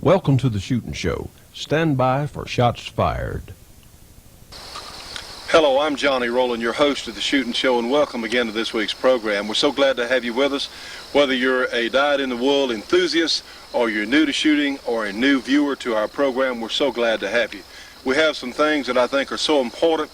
Welcome to the Shootin' Show. Stand by for shots fired. Hello, I'm Johnny Rowland, your host of the Shootin' Show, and welcome again to this week's program. We're so glad to have you with us. Whether you're a dyed-in-the-wool enthusiast, or you're new to shooting, or a new viewer to our program, we're so glad to have you. We have some things that I think are so important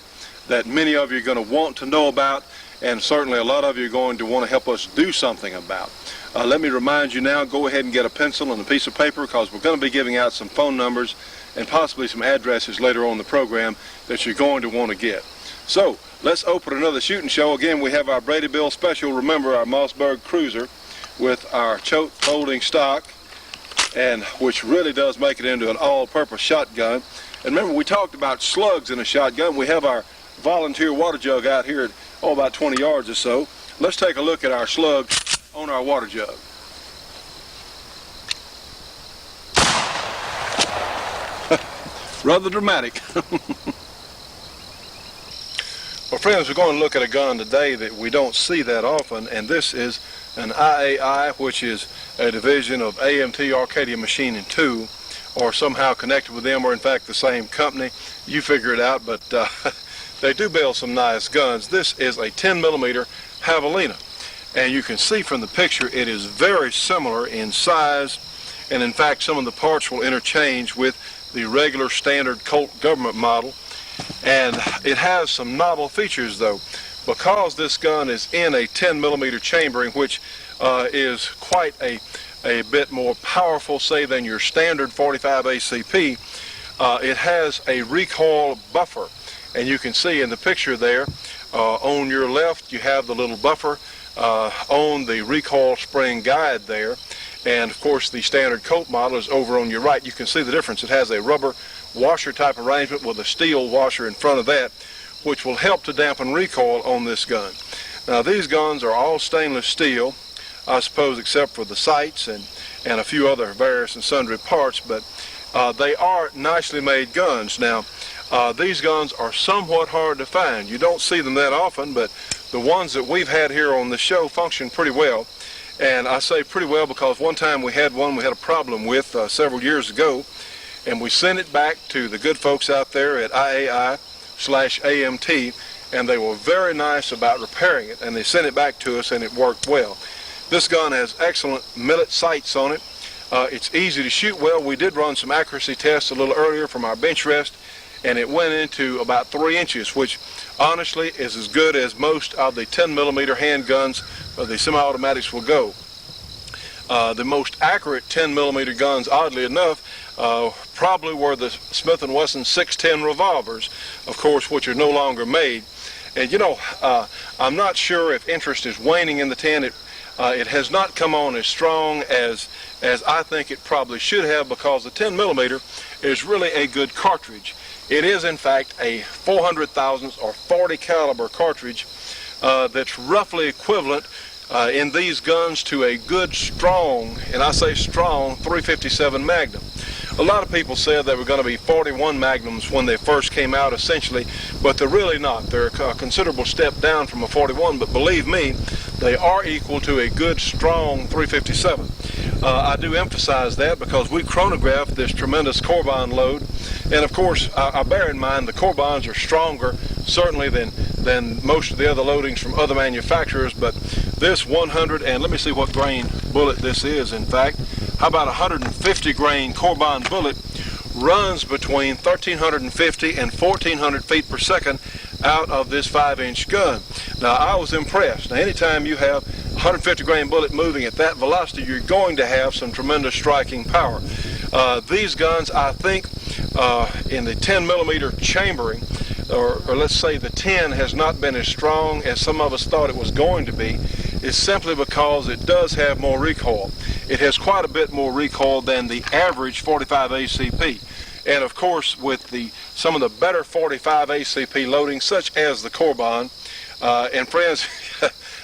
that many of you are going to want to know about, and certainly a lot of you are going to want to help us do something about. Let me remind you now, go ahead and get a pencil and a piece of paper, because we're going to be giving out some phone numbers and possibly some addresses later on in the program that you're going to want to get. So, let's open another Shootin' Show. Again, we have our Brady Bill special, remember, our Mossberg Cruiser with our choke holding stock, and which really does make it into an all-purpose shotgun. And remember, we talked about slugs in a shotgun. We have our volunteer water jug out here at, about 20 yards or so. Let's take a look at our slugs on our water jug. Rather dramatic. Well, friends, we're going to look at a gun today that we don't see that often, and this is an IAI, which is a division of AMT Arcadia Machining 2, or somehow connected with them, or in fact the same company. You figure it out, but they do build some nice guns. This is a 10mm javelina, and you can see from the picture it is very similar in size, and in fact some of the parts will interchange with the regular standard Colt government model. And it has some novel features, though, because this gun is in a 10mm chambering, which is quite a bit more powerful, say, than your standard 45 ACP. It has a recoil buffer, and you can see in the picture there, on your left you have the little buffer on the recoil spring guide there, and of course the standard Colt model is over on your right. You can see the difference. It has a rubber washer type arrangement with a steel washer in front of that, which will help to dampen recoil on this gun. Now, these guns are all stainless steel, I suppose, except for the sights and a few other various and sundry parts, but they are nicely made guns. Now, these guns are somewhat hard to find. You don't see them that often, but the ones that we've had here on the show function pretty well. And I say pretty well because one time we had one we had a problem with several years ago, and we sent it back to the good folks out there at IAI/AMT, and they were very nice about repairing it, and they sent it back to us, and it worked well. This gun has excellent millet sights on it. It's easy to shoot well. We did run some accuracy tests a little earlier from our bench rest, and it went into about 3 inches, which honestly is as good as most of the 10mm handguns of the semi-automatics will go. The most accurate 10mm guns, oddly enough, probably were the Smith & Wesson 610 revolvers, of course, which are no longer made. And you know, I'm not sure if interest is waning in the 10. It has not come on as strong as I think it probably should have, because the 10mm is really a good cartridge. It is in fact a 400 thousandths or 40 caliber cartridge that's roughly equivalent in these guns to a good strong, and I say strong, 357 Magnum. A lot of people said they were going to be 41 Magnums when they first came out, essentially, but they're really not. They're a considerable step down from a 41, but believe me, they are equal to a good strong 357. I do emphasize that because we chronographed this tremendous carbine load, and of course I bear in mind the carbines are stronger certainly than most of the other loadings from other manufacturers, but this 100, and let me see what grain bullet this is, in fact, how about 150 grain carbine bullet runs between 1,350 and 1,400 feet per second out of this 5-inch gun. Now, I was impressed. Now, anytime you have 150 grain bullet moving at that velocity, you're going to have some tremendous striking power. These guns, I think, in the 10mm chambering, or let's say the 10 has not been as strong as some of us thought it was going to be, is simply because it does have more recoil. It has quite a bit more recoil than the average 45 ACP. And of course, with some of the better 45 ACP loadings, such as the carbine, and friends,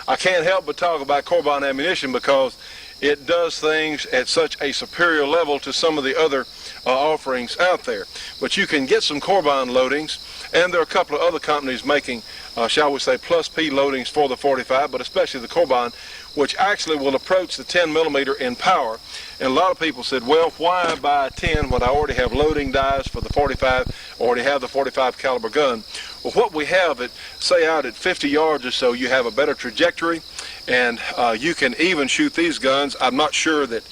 I can't help but talk about carbine ammunition because it does things at such a superior level to some of the other offerings out there. But you can get some carbine loadings And there are a couple of other companies making, shall we say, plus P loadings for the 45, but especially the Corbine, which actually will approach the 10 millimeter in power. And a lot of people said, well, why buy 10 when I already have loading dies for the 45, already have the 45 caliber gun? Well, what we have, say out at 50 yards or so, you have a better trajectory, and you can even shoot these guns. I'm not sure that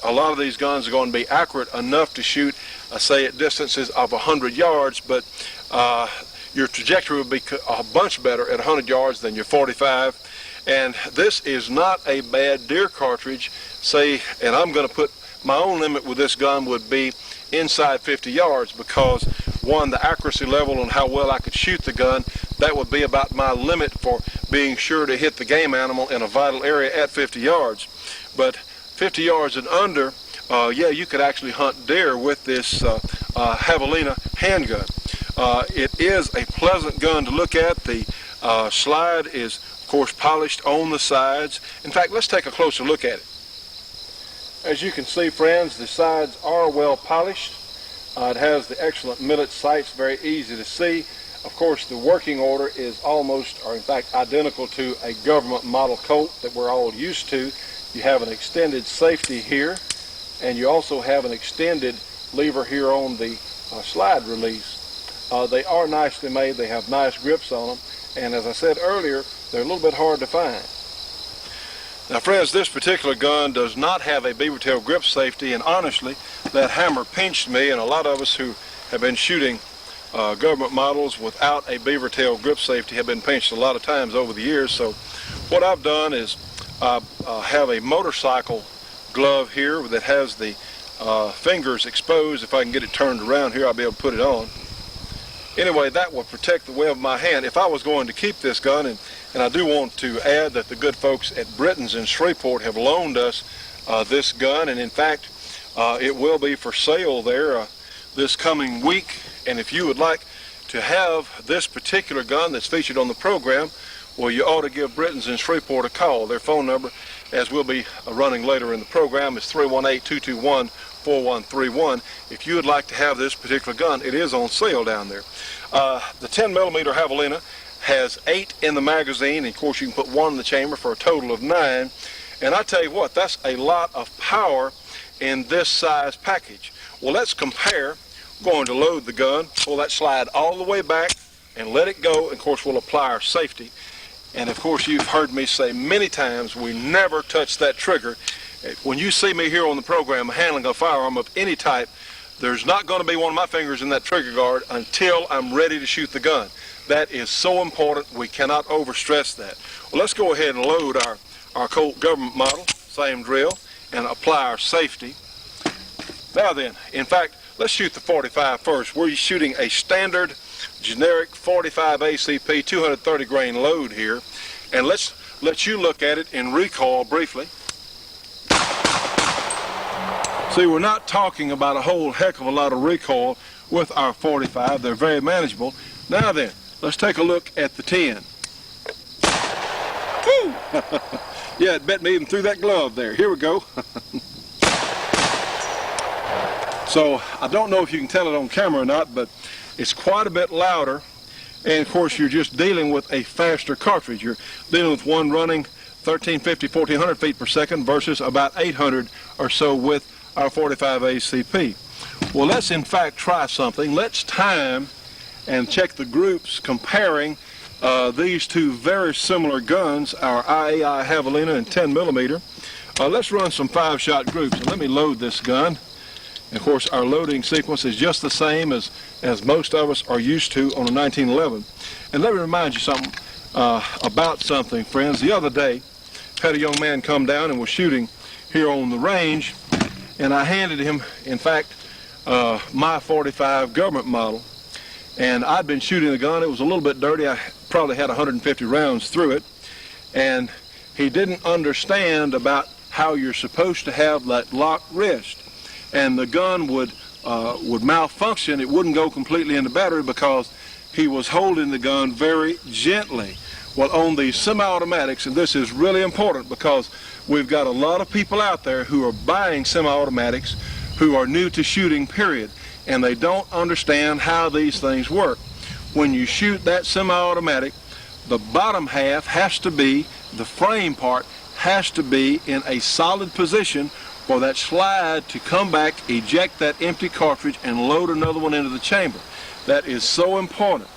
a lot of these guns are going to be accurate enough to shoot, say, at distances of 100 yards, but your trajectory would be a bunch better at 100 yards than your 45. And this is not a bad deer cartridge, say, and I'm going to put my own limit with this gun would be inside 50 yards because, one, the accuracy level and how well I could shoot the gun, that would be about my limit for being sure to hit the game animal in a vital area at 50 yards. But 50 yards and under, yeah, you could actually hunt deer with this Javelina handgun. It is a pleasant gun to look at. The slide is, of course, polished on the sides. In fact, let's take a closer look at it. As you can see, friends, the sides are well polished. It has the excellent millet sights, very easy to see. Of course, the working order is almost, or in fact, identical to a government model Colt that we're all used to. You have an extended safety here, and you also have an extended lever here on the slide release. They are nicely made. They have nice grips on them, and as I said earlier, they're a little bit hard to find. Now, friends, this particular gun does not have a beaver tail grip safety, and honestly, that hammer pinched me, and a lot of us who have been shooting government models without a beaver tail grip safety have been pinched a lot of times over the years. So what I've done is have a motorcycle glove here that has the fingers exposed. If I can get it turned around here, I'll be able to put it on. Anyway, that will protect the web of my hand. If I was going to keep this gun, and I do want to add that the good folks at Britton's in Shreveport have loaned us this gun, and in fact, it will be for sale there this coming week. And if you would like to have this particular gun that's featured on the program, well, you ought to give Britton's in Shreveport a call. Their phone number, as we'll be running later in the program, is 318-221-4131. If you would like to have this particular gun, it is on sale down there. The 10 millimeter Javelina has 8 in the magazine, and of course you can put 1 in the chamber for a total of 9. And I tell you what, that's a lot of power in this size package. Well, let's compare. We're going to load the gun, pull that slide all the way back, and let it go. And of course, we'll apply our safety. And of course, you've heard me say many times, we never touch that trigger. When you see me here on the program handling a firearm of any type, there's not going to be one of my fingers in that trigger guard until I'm ready to shoot the gun. That is so important. We cannot overstress that. Well, let's go ahead and load our Colt government model, same drill, and apply our safety. Now then, in fact, let's shoot the 45 first. We're shooting a standard generic 45 ACP 230 grain load here, and let's let you look at it in recoil briefly. See, we're not talking about a whole heck of a lot of recoil with our 45. They're very manageable. Now then, let's take a look at the 10. Woo! Yeah, it bet me even through that glove there. Here we go. So I don't know if you can tell it on camera or not, but it's quite a bit louder, and of course you're just dealing with a faster cartridge. You're dealing with one running 1350, 1400 feet per second versus about 800 or so with our 45 ACP. Well, let's in fact try something. Let's time and check the groups comparing these two very similar guns, our IAI Javelina and 10 millimeter. Let's run some 5-shot groups, and let me load this gun. And of course, our loading sequence is just the same as most of us are used to on a 1911. And let me remind you something about something, friends. The other day, I had a young man come down and was shooting here on the range, and I handed him, in fact, my 45 government model. And I'd been shooting the gun. It was a little bit dirty. I probably had 150 rounds through it. And he didn't understand about how you're supposed to have that locked wrist. And the gun would malfunction. It wouldn't go completely into battery because he was holding the gun very gently. Well, on these semi-automatics, and this is really important because we've got a lot of people out there who are buying semi-automatics who are new to shooting, period, and they don't understand how these things work. when you shoot that semi-automatic, the bottom half has to be, the frame part has to be in a solid position for that slide to come back, eject that empty cartridge, and load another one into the chamber. That is so important.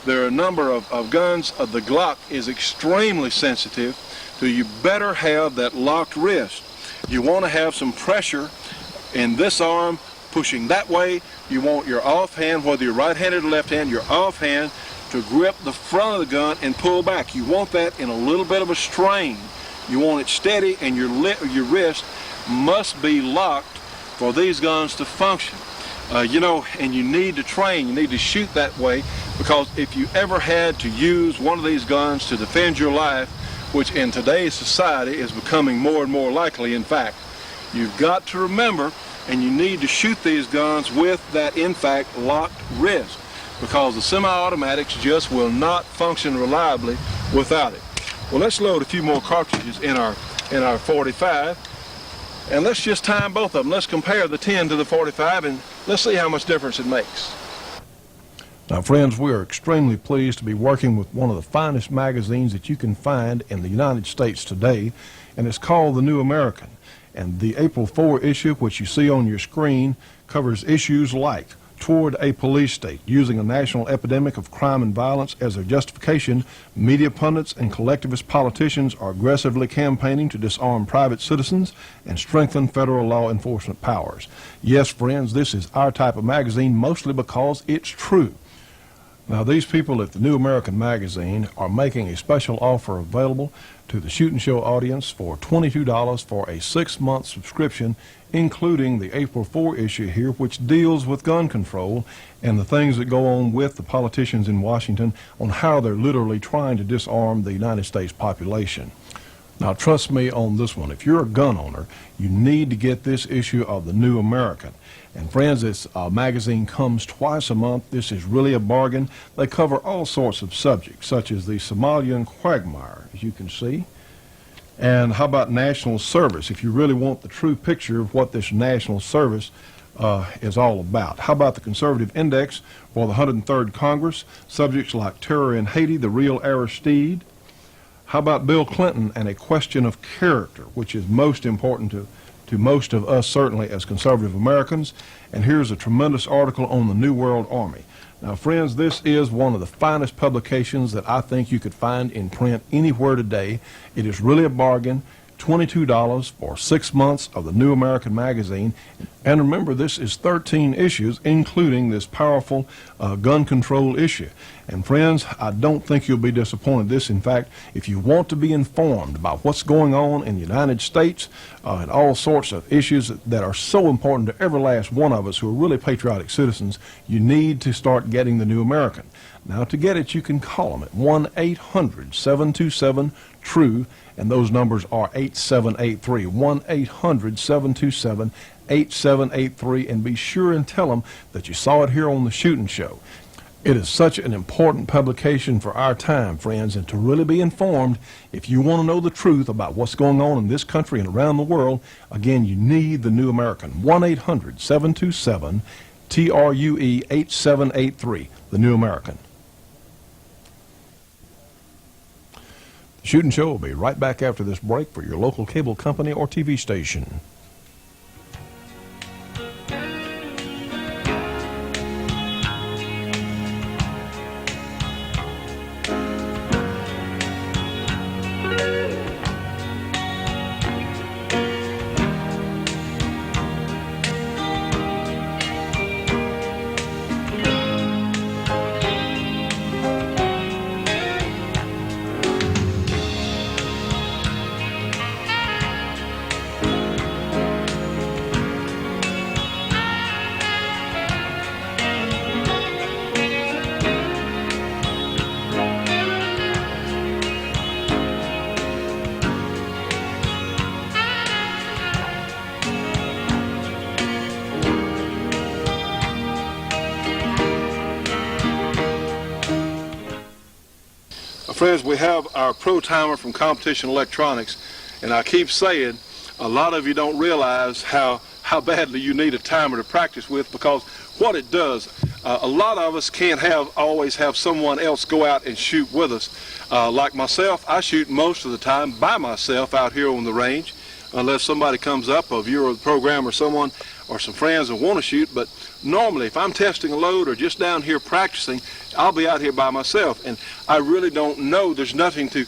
There are a number of guns. The Glock is extremely sensitive, so you better have that locked wrist. You want to have some pressure in this arm pushing that way. You want your offhand, whether you're right-handed or left-handed, your offhand to grip the front of the gun and pull back. You want that in a little bit of a strain. You want it steady, and your wrist must be locked for these guns to function. You know, and you need to train, you need to shoot that way, because if you ever had to use one of these guns to defend your life, which in today's society is becoming more and more likely, in fact, you've got to remember, and you need to shoot these guns with that, in fact, locked wrist, because the semi-automatics just will not function reliably without it. Well, let's load a few more cartridges in our 45, and let's just time both of them. Let's compare the 10 to the 45, and let's see how much difference it makes. Now, friends, we are extremely pleased to be working with one of the finest magazines that you can find in the United States today, and it's called The New American. And the April 4 issue, which you see on your screen, covers issues like Toward a Police State, using a national epidemic of crime and violence as a justification, media pundits and collectivist politicians are aggressively campaigning to disarm private citizens and strengthen federal law enforcement powers. Yes, friends, this is our type of magazine, mostly because it's true. Now, these people at the New American Magazine are making a special offer available to the Shootin' Show audience for $22 for a 6-month subscription, including the April 4 issue here, which deals with gun control and the things that go on with the politicians in Washington on how they're literally trying to disarm the United States population. Now, trust me on this one. If you're a gun owner, you need to get this issue of the New American. And friends, this magazine comes twice a month. This is really a bargain. They cover all sorts of subjects, such as the Somalian quagmire, as you can see. And how about national service, if you really want the true picture of what this national service is all about. How about the conservative index for the 103rd Congress, subjects like terror in Haiti, the real Aristide. How about Bill Clinton and a question of character, which is most important to most of us, certainly as conservative Americans. And here's a tremendous article on the New World Army. Now, friends, this is one of the finest publications that I think you could find in print anywhere today. It is really a bargain. $22 for 6 months of the New American Magazine. And remember, this is 13 issues, including this powerful gun control issue. And friends, I don't think you'll be disappointed. This, in fact, if you want to be informed about what's going on in the United States and all sorts of issues that are so important to every last one of us who are really patriotic citizens, you need to start getting the New American. Now, to get it, you can call them at 1-800-727-TRUE, and those numbers are 8783, 1-800-727-8783, and be sure and tell them that you saw it here on the Shootin' Show. It is such an important publication for our time, friends, and to really be informed, if you want to know the truth about what's going on in this country and around the world, again, you need the New American. 1-800-727-TRUE 8783, the New American. The Shootin' Show will be right back after this break for your local cable company or TV station. Friends, we have our Pro Timer from Competition Electronics, and I keep saying a lot of you don't realize how badly you need a timer to practice with, because what it does, A lot of us can't always have someone else go out and shoot with us. Like myself, I shoot most of the time by myself out here on the range, unless somebody comes up, a viewer of the program or someone or some friends that want to shoot. But normally, if I'm testing a load or just down here practicing, I'll be out here by myself. And I really don't know, there's nothing to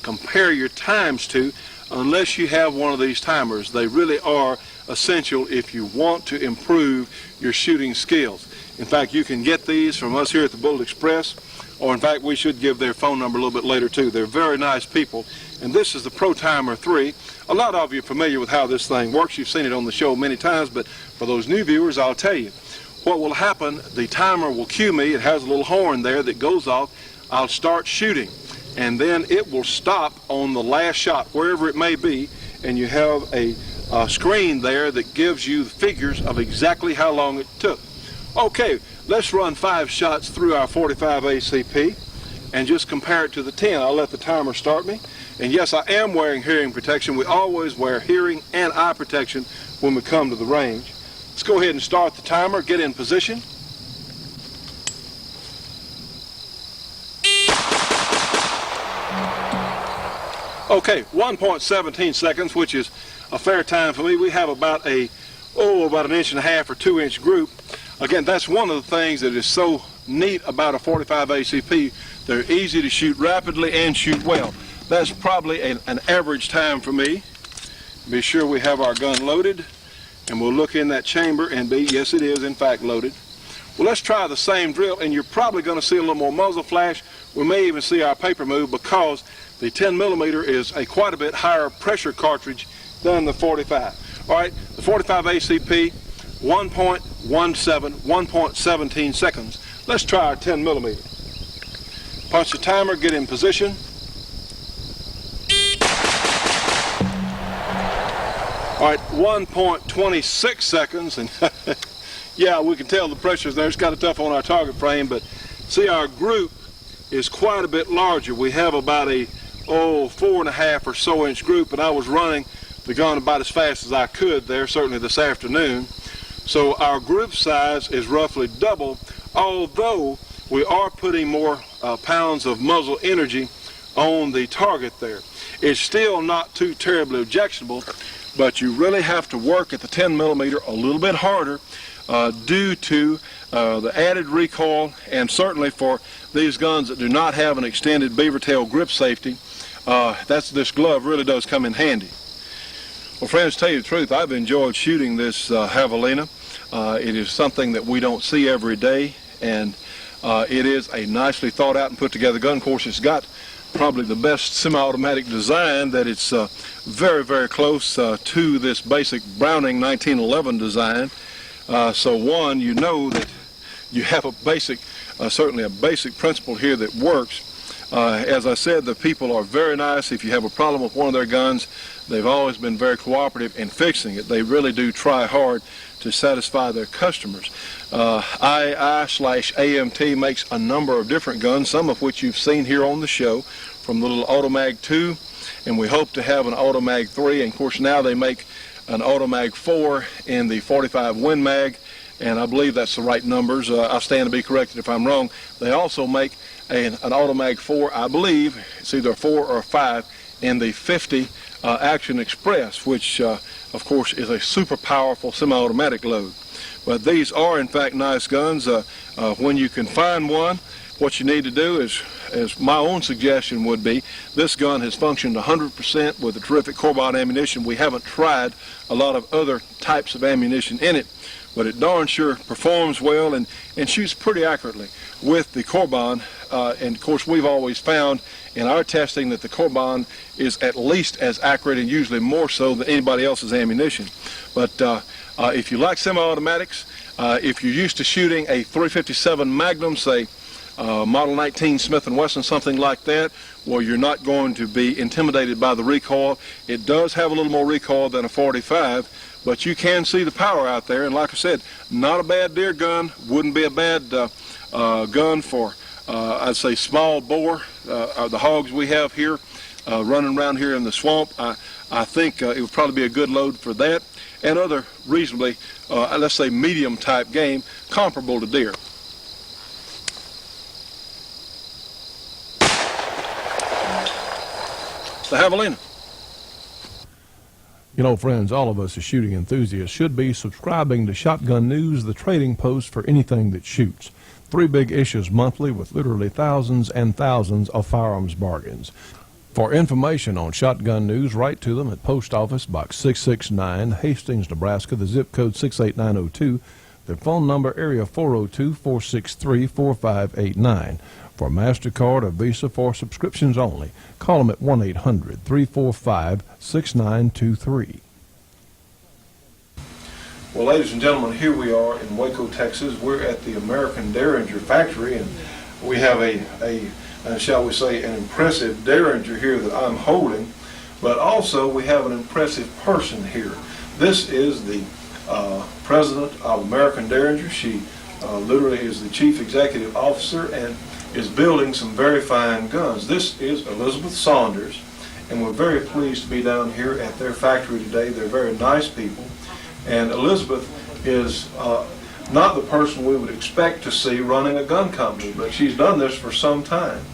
compare your times to unless you have one of these timers. They really are essential if you want to improve your shooting skills. In fact, you can get these from us here at the Bullet Express, or in fact, we should give their phone number a little bit later too. They're very nice people. And this is the Pro Timer 3. A lot of you are familiar with how this thing works. You've seen it on the show many times, but for those new viewers, I'll tell you. What will happen, the timer will cue me. It has a little horn there that goes off. I'll start shooting, and then it will stop on the last shot, wherever it may be, and you have a screen there that gives you the figures of exactly how long it took. Okay, let's run 5 shots through our 45 ACP and just compare it to the 10. I'll let the timer start me. And yes, I am wearing hearing protection. We always wear hearing and eye protection when we come to the range. Let's go ahead and start the timer, get in position. Okay, 1.17 seconds, which is a fair time for me. We have about an 1.5 or 2 inch group. Again, that's one of the things that is so neat about a 45 ACP. They're easy to shoot rapidly and shoot well. That's probably an average time for me. Be sure we have our gun loaded, and we'll look in that chamber and yes, it is in fact loaded. Well, let's try the same drill, and you're probably going to see a little more muzzle flash. We may even see our paper move because the 10mm is a quite a bit higher pressure cartridge than the 45. All right, the 45 ACP, 1.17 seconds. Let's try our 10mm. Punch the timer, get in position. All right, 1.26 seconds, and yeah, we can tell the pressure's there. It's kind of tough on our target frame, but see, our group is quite a bit larger. We have about a 4.5 or so inch group, and I was running the gun about as fast as I could there, certainly this afternoon. So our group size is roughly double, although we are putting more pounds of muzzle energy on the target there. It's still not too terribly objectionable, but you really have to work at the 10mm a little bit harder due to the added recoil, and certainly for these guns that do not have an extended beaver tail grip safety, this glove really does come in handy. Well, friends, to tell you the truth, I've enjoyed shooting this javelina. It is something that we don't see every day, and it is a nicely thought out and put together gun. Of course, it's got probably the best semi-automatic design, that it's very, very close to this basic Browning 1911 design. So one, you know that you have a basic, certainly a basic principle here that works. As I said, the people are very nice. If you have a problem with one of their guns, they've always been very cooperative in fixing it. They really do try hard to satisfy their customers. II/AMT makes a number of different guns, some of which you've seen here on the show, from the little Automag 2, and we hope to have an Automag 3, and of course now they make an Automag 4 in the 45 Win Mag, and I believe that's the right numbers. I stand to be corrected if I'm wrong. They also make an Automag 4, I believe, it's either a 4 or a 5, in the 50 Action Express, which of course is a super powerful semi-automatic load. But these are in fact nice guns. When you can find one, what you need to do is, as my own suggestion would be, this gun has functioned 100% with a terrific Corbon ammunition. We haven't tried a lot of other types of ammunition in it, but it darn sure performs well and shoots pretty accurately with the Corbon. And of course, we've always found in our testing that the Corbon is at least as accurate, and usually more so, than anybody else's ammunition. But if you like semi-automatics, if you're used to shooting a .357 Magnum, say Model 19 Smith & Wesson, something like that, well, you're not going to be intimidated by the recoil. It does have a little more recoil than a 45, but you can see the power out there. And like I said, not a bad deer gun. Wouldn't be a bad gun for, I'd say, small bore, the hogs we have here running around here in the swamp. I think it would probably be a good load for that and other reasonably, let's say, medium type game comparable to deer. the javelina. You know, friends, all of us as shooting enthusiasts should be subscribing to Shotgun News, the trading post for anything that shoots. 3 big issues monthly with literally thousands and thousands of firearms bargains. For information on Shotgun News, write to them at Post Office Box 669, Hastings, Nebraska, the zip code 68902. Their phone number, area 402-463-4589. For MasterCard or Visa for subscriptions only, call them at 1-800-345-6923. Well, ladies and gentlemen, here we are in Waco, Texas. We're at the American Derringer factory, and we have shall we say, an impressive Derringer here that I'm holding, but also we have an impressive person here. This is the president of American Derringer. She literally is the chief executive officer and is building some very fine guns. This is Elizabeth Saunders, and we're very pleased to be down here at their factory today. They're very nice people, and Elizabeth is not the person we would expect to see running a gun company, but she's done this for some time.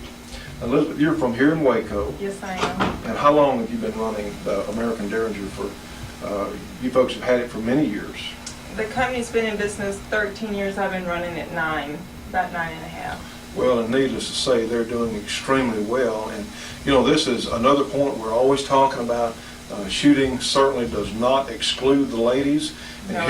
Elizabeth, you're from here in Waco. Yes, I am. And how long have you been running the American Derringer for? You folks have had it for many years. The company's been in business 13 years. I've been running it about 9.5. Well, and needless to say, they're doing extremely well. And, you know, this is another point we're always talking about. Shooting certainly does not exclude the ladies. And No,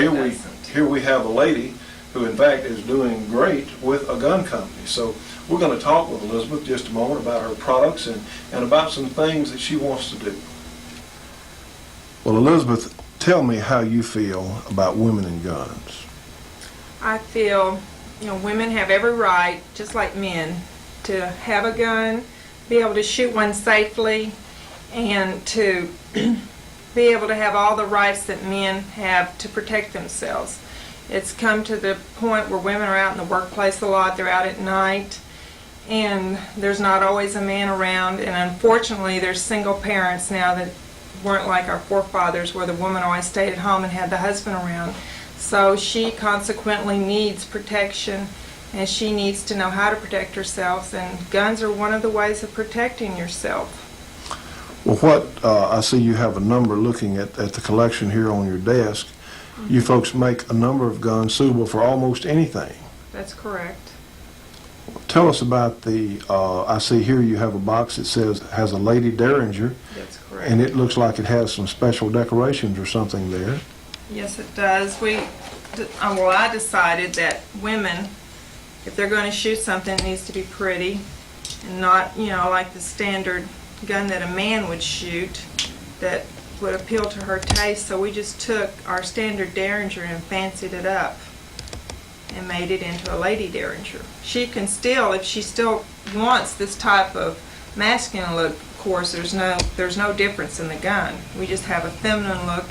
here we have a lady who, in fact, is doing great with a gun company. So we're going to talk with Elizabeth just a moment about her products and about some things that she wants to do. Well, Elizabeth, tell me how you feel about women and guns. I feel, women have every right, just like men, to have a gun, be able to shoot one safely, and to be able to have all the rights that men have to protect themselves. It's come to the point where women are out in the workplace a lot. They're out at night, and there's not always a man around. And unfortunately, there's single parents now that weren't like our forefathers, where the woman always stayed at home and had the husband around. So she consequently needs protection, and she needs to know how to protect herself. And guns are one of the ways of protecting yourself. Well, I see you have a number looking at the collection here on your desk. You folks make a number of guns suitable for almost anything. That's correct. Tell us about I see here you have a box that has a Lady Derringer. That's correct. And it looks like it has some special decorations or something there. Yes, it does. I decided that women, if they're going to shoot something, it needs to be pretty and not, like the standard gun that a man would shoot that would appeal to her taste. So we just took our standard Derringer and fancied it up and made it into a Lady Derringer. She can still, if she still wants this type of masculine look, of course, there's no difference in the gun. We just have a feminine look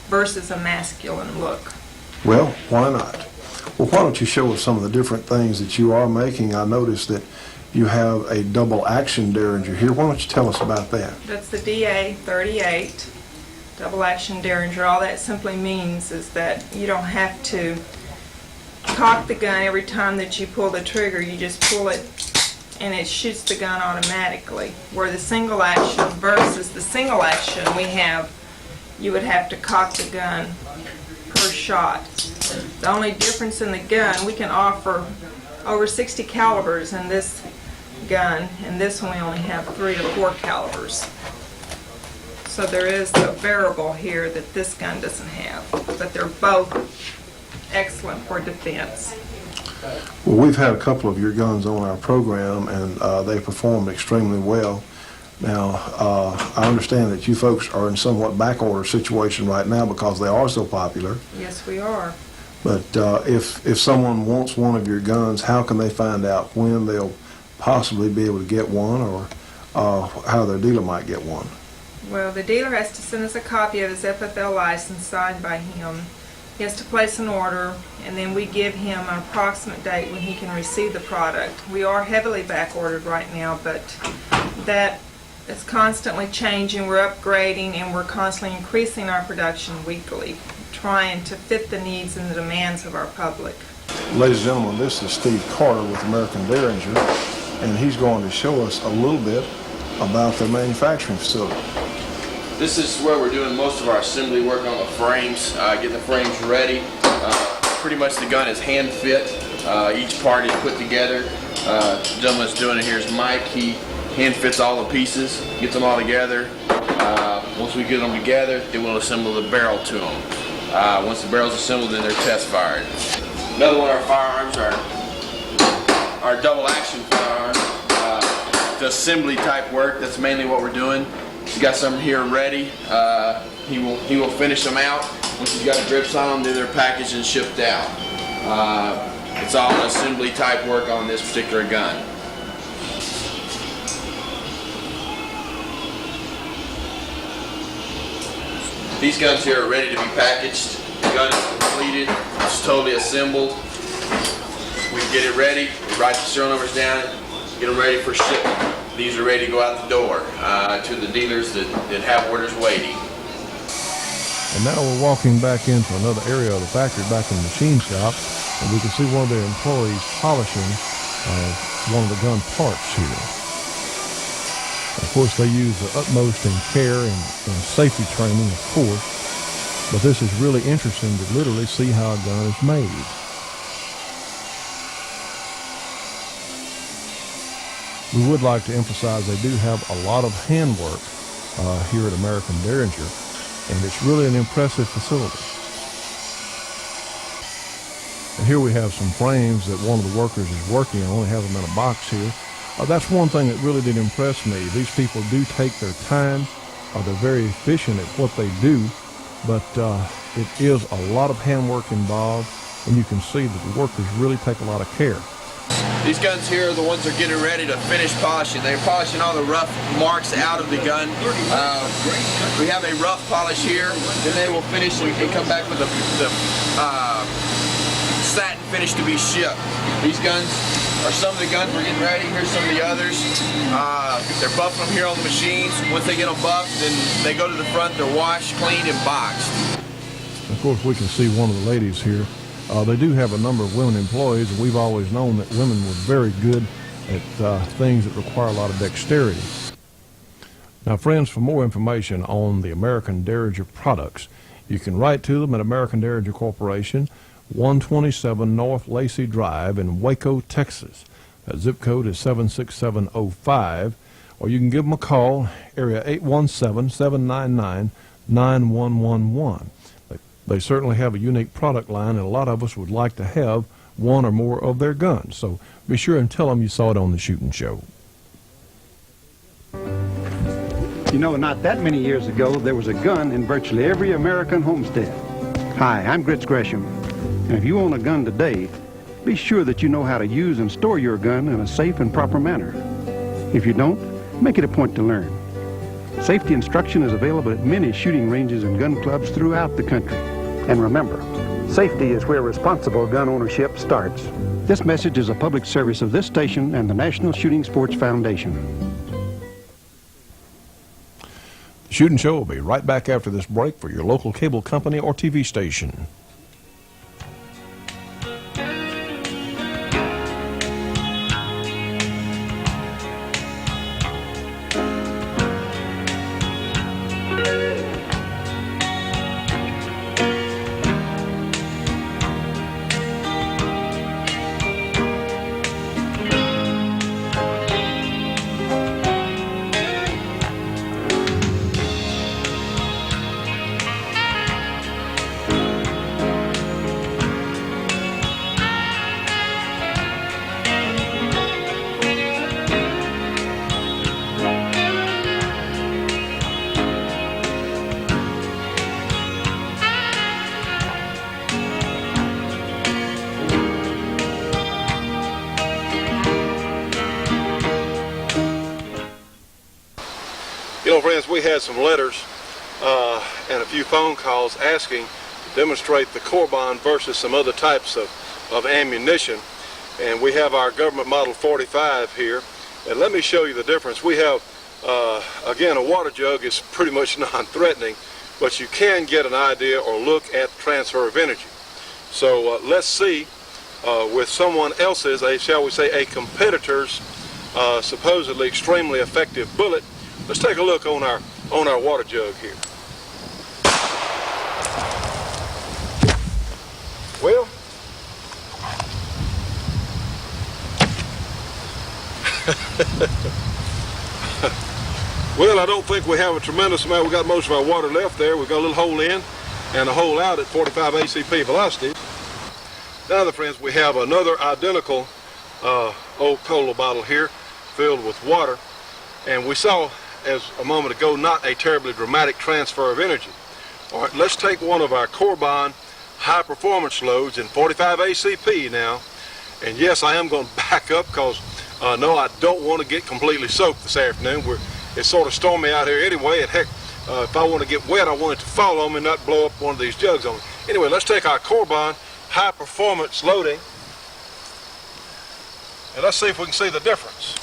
versus a masculine look. Well, why not? Well, why don't you show us some of the different things that you are making? I noticed that you have a double action Derringer here. Why don't you tell us about that? That's the DA-38 double action Derringer. All that simply means is that you don't have to cock the gun every time that you pull the trigger. You just pull it and it shoots the gun automatically. Where the single action versus the single action you would have to cock the gun per shot. The only difference in the gun, we can offer over 60 calibers in this gun, and this one we only have 3 to 4 calibers. So there is a variable here that this gun doesn't have, but they're both excellent for defense. Well, we've had a couple of your guns on our program, and they performed extremely well. Now, I understand that you folks are in somewhat backorder situation right now because they are so popular. Yes, we are. But if someone wants one of your guns, how can they find out when they'll possibly be able to get one, or how their dealer might get one? Well, the dealer has to send us a copy of his FFL license signed by him. He has to place an order, and then we give him an approximate date when he can receive the product. We are heavily back-ordered right now, but that is constantly changing. We're upgrading, and we're constantly increasing our production weekly, trying to fit the needs and the demands of our public. Ladies and gentlemen, this is Steve Carter with American Derringer, and he's going to show us a little bit about their manufacturing facility. This is where we're doing most of our assembly work on the frames, getting the frames ready. Pretty much the gun is hand fit. Each part is put together. The gentleman that's doing it here is Mike. He hand fits all the pieces, gets them all together. Once we get them together, then we'll assemble the barrel to them. Once the barrel's assembled, then they're test fired. Another one of our firearms are our double action firearm. The assembly type work, that's mainly what we're doing. He's got some here ready. He will finish them out. Once he's got the grips on them, then they're packaged and shipped out. It's all assembly type work on this particular gun. These guns here are ready to be packaged. The gun is completed. It's totally assembled. We get it ready. We write the serial numbers down. Get them ready for shipment. These are ready to go out the door to the dealers that have orders waiting. And now we're walking back into another area of the factory, back in the machine shop, and we can see one of their employees polishing one of the gun parts here. Of course, they use the utmost in care and safety training, of course, but this is really interesting to literally see how a gun is made. We would like to emphasize they do have a lot of handwork here at American Derringer, and it's really an impressive facility. And here we have some frames that one of the workers is working on. They have them in a box here. That's one thing that really did impress me. These people do take their time. They're very efficient at what they do, but it is a lot of handwork involved, and you can see that the workers really take a lot of care. These guns here are the ones that are getting ready to finish polishing. They're polishing all the rough marks out of the gun. We have a rough polish here, then they will finish and come back with the satin finish to be shipped. These guns are some of the guns we're getting ready. Here's some of the others. They're buffing them here on the machines. Once they get them buffed, then they go to the front, they're washed, cleaned, and boxed. Of course, we can see one of the ladies here. They do have a number of women employees, and we've always known that women were very good at things that require a lot of dexterity. Now, friends, for more information on the American Derringer products, you can write to them at American Derringer Corporation, 127 North Lacey Drive in Waco, Texas. That zip code is 76705, or you can give them a call, area 817-799-9111. They certainly have a unique product line, and a lot of us would like to have one or more of their guns. So be sure and tell them you saw it on the Shootin' Show. You know, not that many years ago, there was a gun in virtually every American homestead. Hi, I'm Grits Gresham, and if you own a gun today, be sure that you know how to use and store your gun in a safe and proper manner. If you don't, make it a point to learn. Safety instruction is available at many shooting ranges and gun clubs throughout the country. And remember, safety is where responsible gun ownership starts. This message is a public service of this station and the National Shooting Sports Foundation. The Shootin' Show will be right back after this break for your local cable company or TV station. You know, friends, we had some letters and a few phone calls asking to demonstrate the core bond versus some other types of ammunition. And we have our government model 45 here. And let me show you the difference. We have, again, a water jug is pretty much non-threatening, but you can get an idea or look at transfer of energy. So let's see with someone else's, shall we say, a competitor's supposedly extremely effective bullet. Let's take a look on our water jug here. Well, well, I don't think we have a tremendous amount. We got most of our water left there. We've got a little hole in and a hole out at 45 ACP velocity. Now, friends, we have another identical old cola bottle here filled with water, and we saw, as a moment ago, not a terribly dramatic transfer of energy. All right, let's take one of our Corbon high performance loads in 45 ACP now, and yes, I am going to back up because no, I don't want to get completely soaked this afternoon. It's sort of stormy out here anyway, and heck, if I want to get wet, I want it to fall on me and not blow up one of these jugs on me. Anyway, let's take our Corbon high performance loading, and let's see if we can see the difference.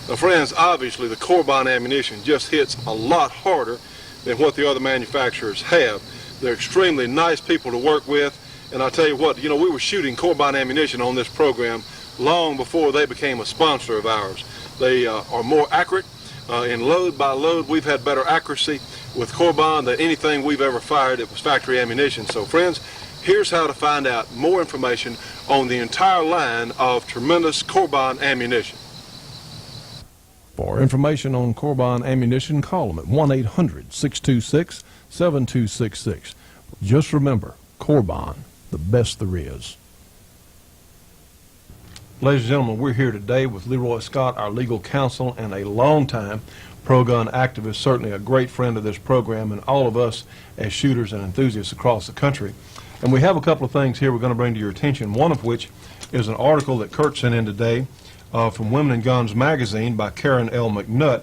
Now, friends, obviously the Corbon ammunition just hits a lot harder than what the other manufacturers have. They're extremely nice people to work with, and I'll tell you what, you know, we were shooting Corbon ammunition on this program long before they became a sponsor of ours. They are more accurate. In load by load, we've had better accuracy with Corbon than anything we've ever fired. It was factory ammunition. So, friends, here's how to find out more information on the entire line of tremendous Corbon ammunition. For information on Corbon ammunition, call them at 1-800-626-7266. Just remember, Corbon, the best there is. Ladies and gentlemen, we're here today with Leroy Scott, our legal counsel and a longtime pro-gun activist, certainly a great friend of this program and all of us as shooters and enthusiasts across the country. And we have a couple of things here we're going to bring to your attention, one of which is an article that Kurt sent in today from Women and Guns magazine by Karen L. McNutt,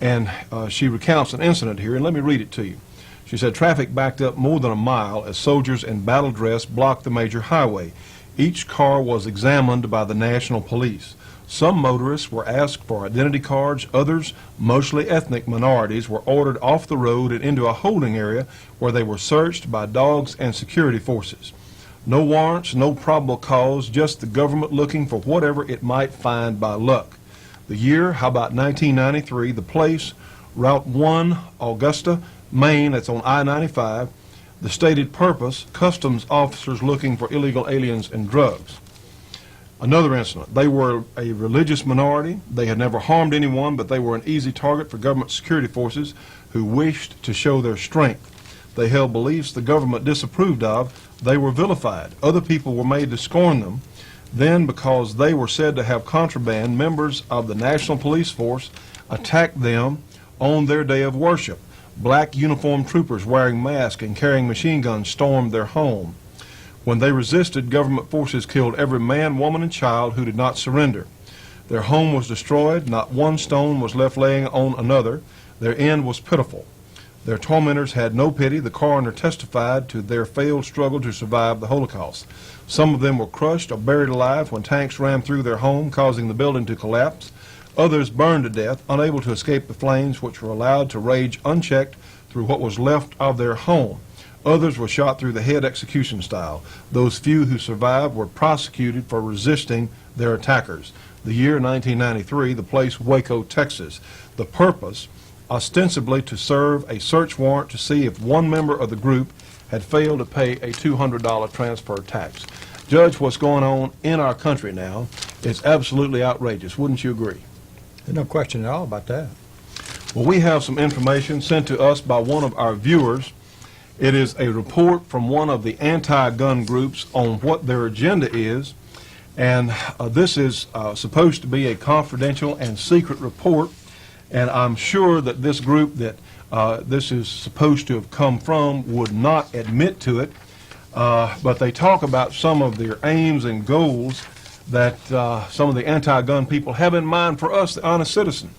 and she recounts an incident here, and let me read it to you. She said, traffic backed up more than a mile as soldiers in battle dress blocked the major highway. Each car was examined by the National Police. Some motorists were asked for identity cards. Others, mostly ethnic minorities, were ordered off the road and into a holding area where they were searched by dogs and security forces. No warrants, no probable cause, just the government looking for whatever it might find by luck. The year, how about 1993, the place, Route 1, Augusta, Maine, that's on I-95. The stated purpose, customs officers looking for illegal aliens and drugs. Another incident, they were a religious minority. They had never harmed anyone, but they were an easy target for government security forces who wished to show their strength. They held beliefs the government disapproved of. They were vilified. Other people were made to scorn them. Then, because they were said to have contraband, members of the National Police Force attacked them on their day of worship. Black uniformed troopers wearing masks and carrying machine guns stormed their home. When they resisted, government forces killed every man, woman, and child who did not surrender. Their home was destroyed. Not one stone was left laying on another. Their end was pitiful. Their tormentors had no pity. The coroner testified to their failed struggle to survive the Holocaust. Some of them were crushed or buried alive when tanks ran through their home, causing the building to collapse. Others burned to death, unable to escape the flames, which were allowed to rage unchecked through what was left of their home. Others were shot through the head execution style. Those few who survived were prosecuted for resisting their attackers. The year 1993, the place Waco, Texas. The purpose, ostensibly to serve a search warrant to see if one member of the group had failed to pay a $200 transfer tax. Judge, what's going on in our country now is absolutely outrageous. Wouldn't you agree? There's no question at all about that. Well, we have some information sent to us by one of our viewers. It is a report from one of the anti-gun groups on what their agenda is, and this is supposed to be a confidential and secret report, and I'm sure that this group that this is supposed to have come from would not admit to it, but they talk about some of their aims and goals that some of the anti-gun people have in mind for us, the honest citizen.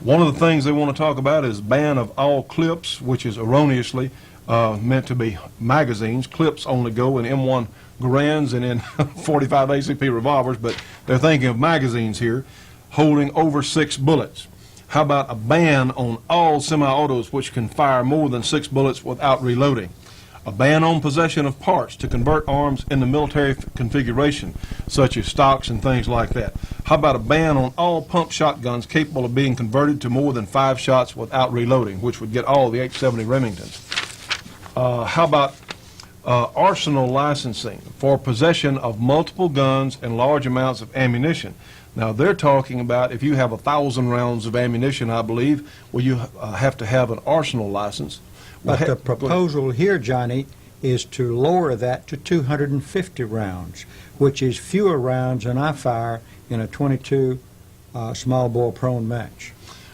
One of the things they want to talk about is ban of all clips, which is erroneously meant to be magazines. Clips only go in M1 Garands and in 45 ACP revolvers, but they're thinking of magazines here, holding over 6 bullets. How about a ban on all semi-autos which can fire more than 6 bullets without reloading? A ban on possession of parts to convert arms in the military configuration, such as stocks and things like that. How about a ban on all pump shotguns capable of being converted to more than 5 shots without reloading, which would get all the 870 Remingtons? How about arsenal licensing for possession of multiple guns and large amounts of ammunition? Now, they're talking about if you have 1,000 rounds of ammunition, I believe, well, you have to have an arsenal license. But the proposal here, Johnny, is to lower that to 250 rounds, which is fewer rounds than I fire in a 22 small bore prone match.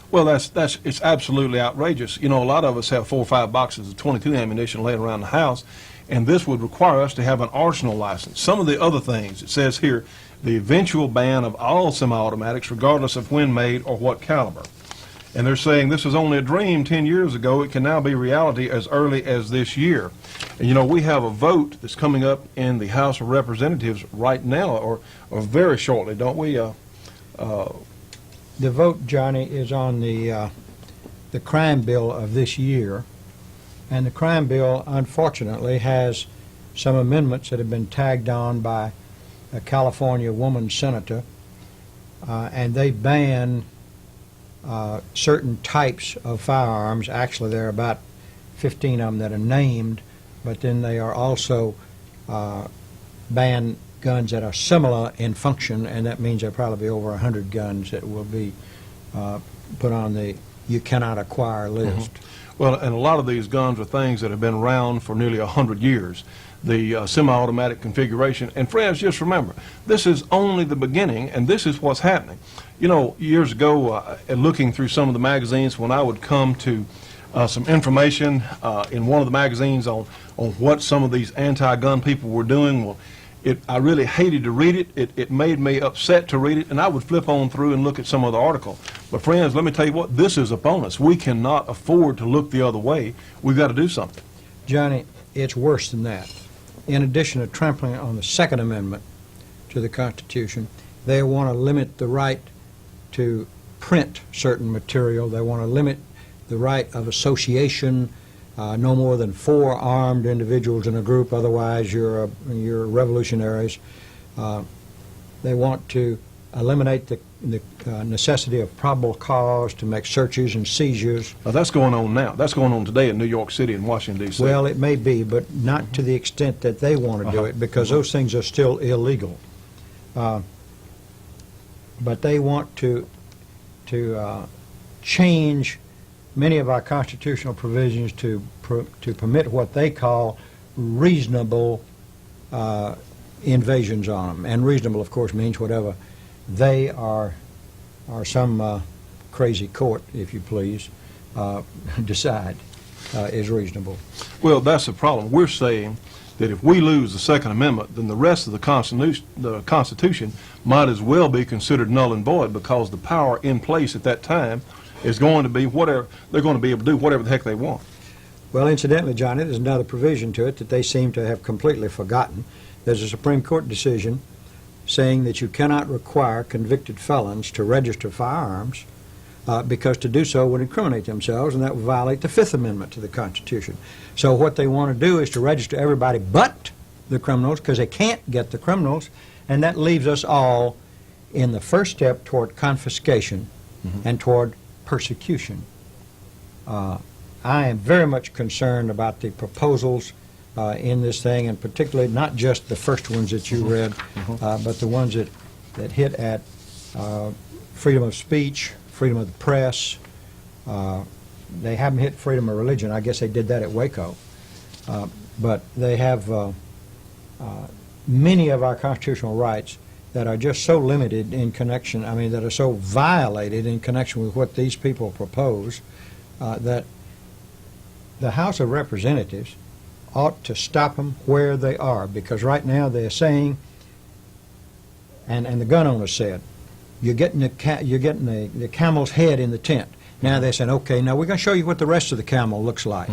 Well, it's absolutely outrageous. You know, a lot of us have 4 or 5 boxes of 22 ammunition laying around the house, and this would require us to have an arsenal license. Some of the other things, it says here, the eventual ban of all semi-automatics, regardless of when made or what caliber. And they're saying this was only a dream 10 years ago. It can now be reality as early as this year. And, you know, we have a vote that's coming up in the House of Representatives right now, or very shortly, don't we? The vote, Johnny, is on the crime bill of this year. And the crime bill, unfortunately, has some amendments that have been tagged on by a California woman senator, and they ban certain types of firearms. Actually, there are about 15 of them that are named, but then they are also ban guns that are similar in function, and that means there'll probably be over 100 guns that will be put on the you cannot acquire list. Well, and a lot of these guns are things that have been around for nearly 100 years. The semi-automatic configuration. And friends, just remember, this is only the beginning, and this is what's happening. You know, years ago, looking through some of the magazines, when I would come to some information in one of the magazines on what some of these anti-gun people were doing, well, I really hated to read it. It made me upset to read it, and I would flip on through and look at some of the article. But friends, let me tell you what, this is upon us. We cannot afford to look the other way. We've got to do something. Johnny, it's worse than that. In addition to trampling on the Second Amendment to the Constitution, they want to limit the right to print certain material. They want to limit the right of association, no more than 4 armed individuals in a group, otherwise you're revolutionaries. They want to eliminate the necessity of probable cause to make searches and seizures. Now, that's going on now. That's going on today in New York City and Washington, D.C. Well, it may be, but not to the extent that they want to do it, because those things are still illegal. But they want to change many of our constitutional provisions to permit what they call reasonable invasions on them. And reasonable, of course, means whatever they are some crazy court, if you please, decide is reasonable. Well, that's the problem. We're saying that if we lose the Second Amendment, then the rest of the Constitution might as well be considered null and void, because the power in place at that time is going to be whatever, they're going to be able to do whatever the heck they want. Well, incidentally, Johnny, there's another provision to it that they seem to have completely forgotten. There's a Supreme Court decision saying that you cannot require convicted felons to register firearms because to do so would incriminate themselves, and that would violate the Fifth Amendment to the Constitution. So what they want to do is to register everybody but the criminals, because they can't get the criminals, and that leaves us all in the first step toward confiscation and toward persecution. I am very much concerned about the proposals in this thing, and particularly not just the first ones that you read, but the ones that hit at freedom of speech, freedom of the press. They haven't hit freedom of religion. I guess they did that at Waco. But they have many of our constitutional rights that are just so limited in connection, that are so violated in connection with what these people propose, that the House of Representatives ought to stop them where they are, because right now they're saying, and the gun owner said, you're getting the camel's head in the tent. Now they're saying, okay, now we're going to show you what the rest of the camel looks like.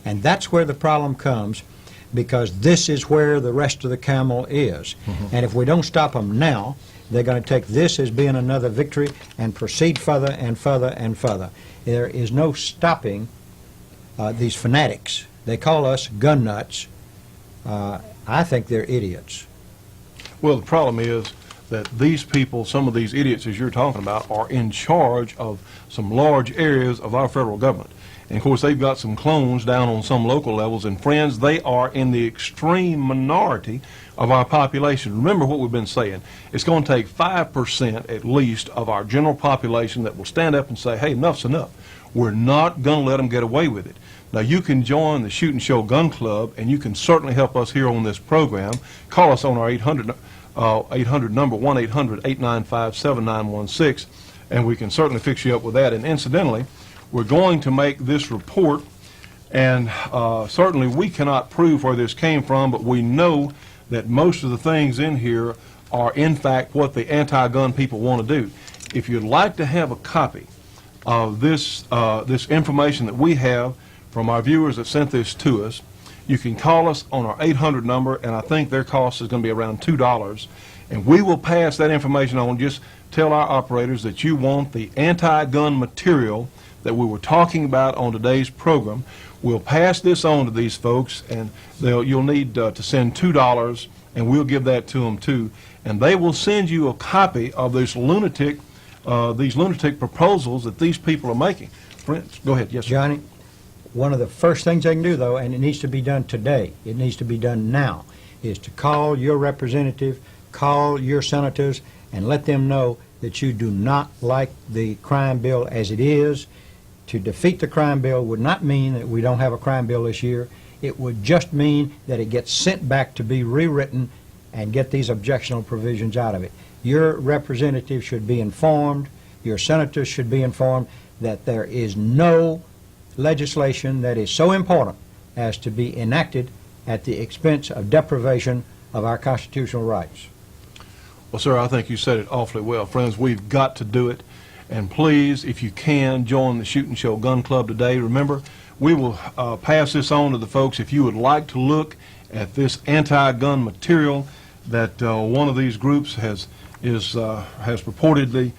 And that's where the problem comes, because this is where the rest of the camel is. And if we don't stop them now, they're going to take this as being another victory and proceed further and further and further. There is no stopping these fanatics They call us gun nuts. I think they're idiots. Well, the problem is that these people, some of these idiots as you're talking about, are in charge of some large areas of our federal government. And of course, they've got some clones down on some local levels. And friends, they are in the extreme minority of our population. Remember what we've been saying. It's going to take 5% at least of our general population that will stand up and say, hey, enough's enough. We're not going to let them get away with it. Now, you can join the Shoot and Show Gun Club, and you can certainly help us here on this program. Call us on our 800 number, 1-800-895-7916, and we can certainly fix you up with that. And incidentally, we're going to make this report, and certainly we cannot prove where this came from, but we know that most of the things in here are in fact what the anti-gun people want to do. If you'd like to have a copy of this information that we have from our viewers that sent this to us, you can call us on our 800 number, and I think their cost is going to be around $2, and we will pass that information on. Just tell our operators that you want the anti-gun material that we were talking about on today's program. We'll pass this on to these folks, and you'll need to send $2, and we'll give that to them too. And they will send you a copy of these lunatic proposals that these people are making. Friends, go ahead. Yes, sir. Johnny, one of the first things they can do, though, and it needs to be done today, it needs to be done now, is to call your representative, call your senators, and let them know that you do not like the crime bill as it is. To defeat the crime bill would not mean that we don't have a crime bill this year. It would just mean that it gets sent back to be rewritten and get these objectionable provisions out of it. Your representative should be informed, your senators should be informed that there is no legislation that is so important as to be enacted at the expense of deprivation of our constitutional rights. Well, sir, I think you said it awfully well. Friends, we've got to do it. And please, if you can, join the Shoot and Show Gun Club today. Remember, we will pass this on to the folks. If you would like to look at this anti-gun material that one of these groups has purportedly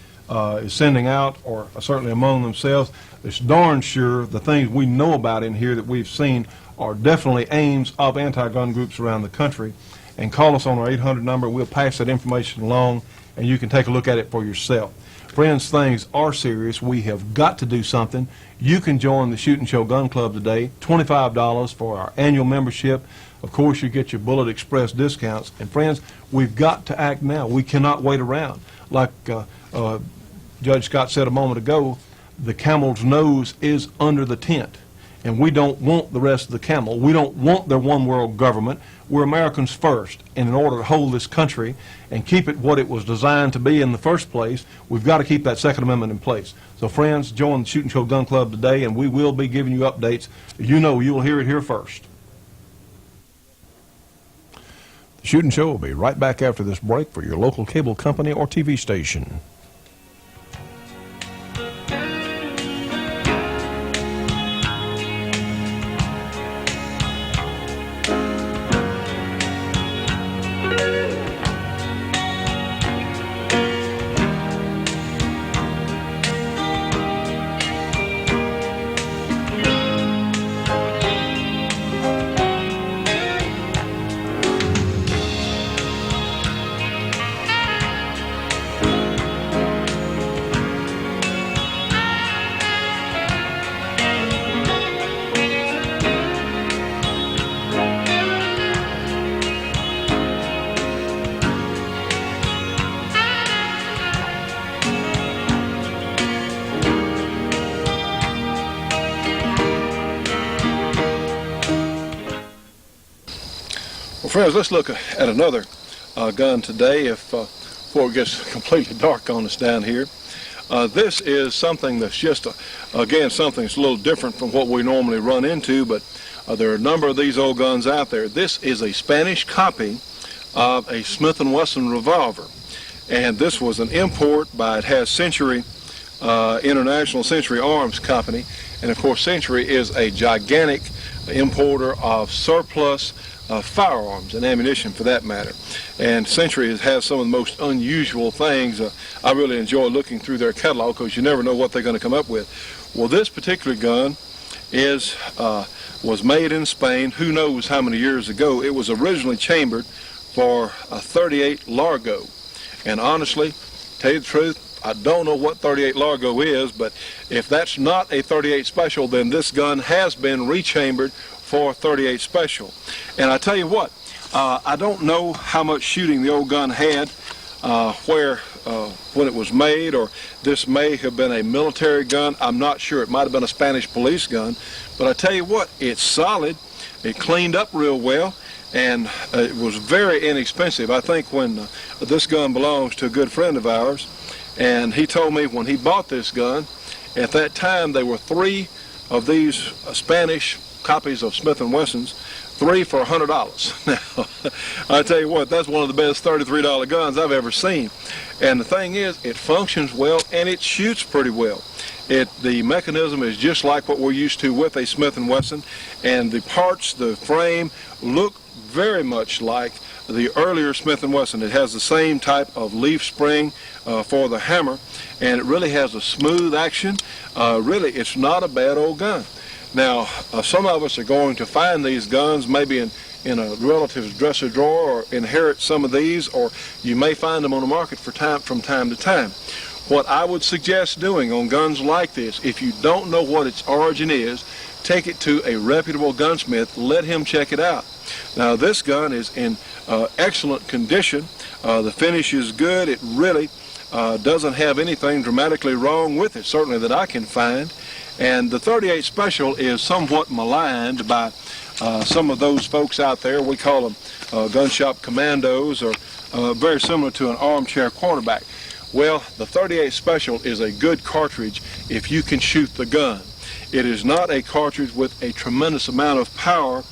is sending out, or certainly among themselves, it's darn sure the things we know about in here that we've seen are definitely aims of anti-gun groups around the country. And call us on our 800 number. We'll pass that information along, and you can take a look at it for yourself. Friends, things are serious. We have got to do something. You can join the Shoot and Show Gun Club today, $25 for our annual membership. Of course, you get your Bullet Express discounts. And friends, we've got to act now. We cannot wait around. Like Judge Scott said a moment ago, the camel's nose is under the tent. And we don't want the rest of the camel. We don't want their one world government. We're Americans first. And in order to hold this country and keep it what it was designed to be in the first place, we've got to keep that Second Amendment in place. So friends, join the Shoot and Show Gun Club today, and we will be giving you updates. You know you will hear it here first. The Shoot and Show will be right back after this break for your local cable company or TV station. Well, friends, let's look at another gun today before it gets completely dark on us down here. This is something that's just, again, something that's a little different from what we normally run into, but there are a number of these old guns out there. This is a Spanish copy of a Smith & Wesson revolver, and this was an import by, it has Century, International Century Arms Company, and of course Century is a gigantic importer of surplus firearms and ammunition for that matter. And Century has some of the most unusual things. I really enjoy looking through their catalog because you never know what they're going to come up with. Well, this particular gun was made in Spain. Who knows how many years ago? It was originally chambered for a 38 Largo, and honestly, tell you the truth, I don't know what 38 Largo is, but if that's not a 38 Special, then this gun has been rechambered for 38 Special. And I tell you what, I don't know how much shooting the old gun had when it was made, or this may have been a military gun. I'm not sure. It might have been a Spanish police gun. But I tell you what, it's solid. It cleaned up real well, and it was very inexpensive. I think when this gun belongs to a good friend of ours, and he told me when he bought this gun, at that time there were 3 of these Spanish copies of Smith & Wessons, 3 for $100. Now, I tell you what, that's one of the best $33 guns I've ever seen. And the thing is, it functions well and it shoots pretty well. The mechanism is just like what we're used to with a Smith & Wesson, and the parts, the frame, look very much like the earlier Smith & Wesson. It has the same type of leaf spring for the hammer, and it really has a smooth action. Really, it's not a bad old gun. Now, some of us are going to find these guns maybe in a relative's dresser drawer, or inherit some of these, or you may find them on the market from time to time. What I would suggest doing on guns like this, if you don't know what its origin is, take it to a reputable gunsmith, let him check it out. Now, this gun is in excellent condition. The finish is good. It really doesn't have anything dramatically wrong with it, certainly that I can find. And the 38 Special is somewhat maligned by some of those folks out there. We call them gun shop commandos, or very similar to an armchair quarterback. Well, the 38 Special is a good cartridge if you can shoot the gun. It is not a cartridge with a tremendous amount of power,